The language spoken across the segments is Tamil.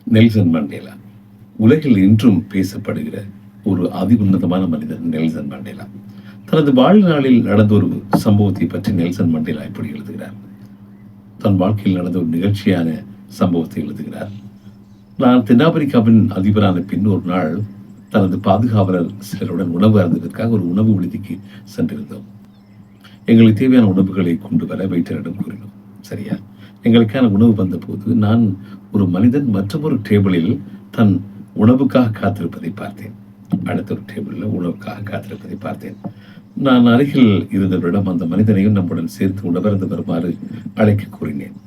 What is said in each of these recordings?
நெல்சன் மண்டேலா உலகில் இன்றும் பேசப்படுகிற ஒரு அதி உன்னதமான மனிதர் நெல்சன் மண்டேலா. தனது வாழ்நாளில் நடந்த ஒரு சம்பவத்தை பற்றி நெல்சன் மண்டேலா இப்படி எழுதுகிறார். தன் வாழ்க்கையில் நடந்த ஒரு நிகழ்ச்சியான சம்பவத்தை எழுதுகிறார். நான் தென்னாப்பிரிக்காவின் அதிபரான பின் ஒரு நாள் தனது பாதுகாவலர் சிலருடன் உணவு அருந்துவதற்காக ஒரு உணவு விடுதிக்கு சென்றிருந்தோம். எங்களுக்கு தேவையான உணவுகளை கொண்டு வர வெயிட்டரிடம் கூறினோம். சரியா, எங்களுக்கான உணவு வந்தபோது நான் ஒரு மனிதன் மற்றொரு டேபிளில் தன் உணவுக்காக காத்திருப்பதை பார்த்தேன். அடுத்த ஒரு டேபிளில் உணவுக்காக காத்திருப்பதை பார்த்தேன். நான் அருகில் இருந்தவரிடம் அந்த மனிதனையும் நம்முடன் சேர்த்து உணவருந்து வருமாறு அழைக்க கூறினேன்.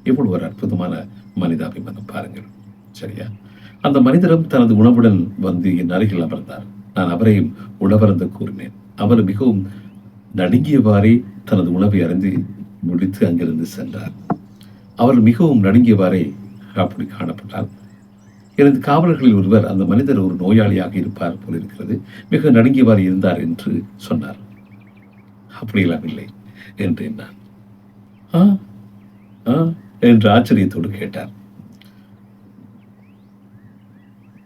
இவ்வளவு ஒரு அற்புதமான மனிதாபிமானம் பாருங்கள். சரியா, அந்த மனிதரும் தனது உணவுடன் வந்து என் அருகில் அமர்ந்தார். நான் அவரையும் உணவருந்த கூறினேன். அவர் மிகவும் நடுங்கியவாறே தனது உணவை அருந்தி முடித்து அங்கிருந்து சென்றார். அவர் மிகவும் நடுங்கியவாறே அப்படி காணப்பட்டார். எனது காவலர்களில் ஒருவர் அந்த மனிதர் ஒரு நோயாளியாக இருப்பார் போல் இருக்கிறது, மிக நடுங்கியவாறு இருந்தார் என்று சொன்னார். அப்படியெல்லாம் இல்லை என்றேன் நான். என்று ஆச்சரியத்தோடு கேட்டார்.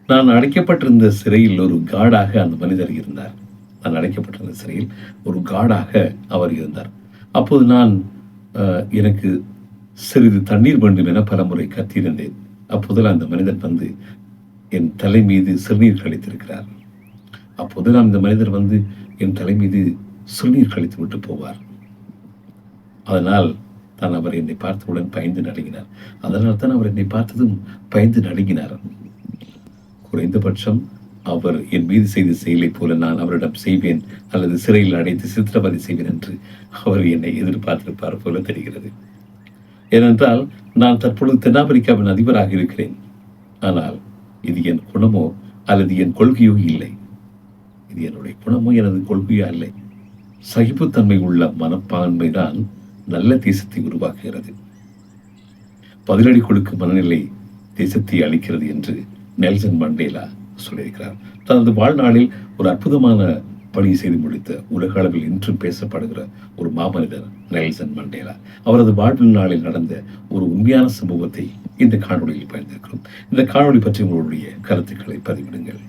நான் அடைக்கப்பட்டிருந்த சிறையில் ஒரு காடாக அந்த மனிதர் இருந்தார். நான் அடைக்கப்பட்டிருந்த சிறையில் ஒரு காடாக அவர் இருந்தார். அப்போது நான் எனக்கு சிறிது தண்ணீர் வேண்டும் என பலமுறை கத்தியிருந்தேன். அப்போதெல்லாம் அந்த மனிதன் வந்து என் தலை மீது சிறுநீர் கழித்திருக்கிறார். அப்போதெல்லாம் இந்த மனிதர் வந்து என் தலை மீது சிறுநீர் கழித்து விட்டு போவார். அதனால் தான் அவர் என்னை பார்த்தவுடன் பயந்து நடுங்கினார். அதனால் தான் அவர் என்னை பார்த்ததும் பயந்து நடுங்கினார். குறைந்தபட்சம் அவர் என் மீது செய்த செயலை போல நான் அவரிடம் செய்வேன் அல்லது சிறையில் அடைத்து சித்திரவதை செய்வேன் என்று அவர் என்னை எதிர்பார்த்திருப்பார் போல தெரிகிறது. ஏனென்றால் நான் தற்பொழுது தென்னாப்பிரிக்காவின் அதிபராக இருக்கிறேன். ஆனால் இது என் குணமோ அல்லது என் கொள்கையோ இல்லை. இது என்னுடைய குணமோ எனது கொள்கையோ இல்லை. சகிப்புத்தன்மை உள்ள மனப்பான்மை தான் நல்ல தேசத்தை உருவாக்குகிறது. பதிலடி கொடுக்கும் மனநிலை தேசத்தை அளிக்கிறது என்று நெல்சன் மண்டேலா சொல்லியிருக்கிறார். தனது வாழ்நாளில் ஒரு அற்புதமான பணியை செய்து முடித்த உலக அளவில் இன்றும் பேசப்படுகிற ஒரு மாமனிதர் நெல்சன் மண்டேலா. அவரது வாழ்நாளில் நடந்த ஒரு உண்மையான சம்பவத்தை இந்த காணொலியில் பயந்திருக்கிறோம். இந்த காணொலி பற்றி உங்களுடைய கருத்துக்களை பதிவிடுங்கள்.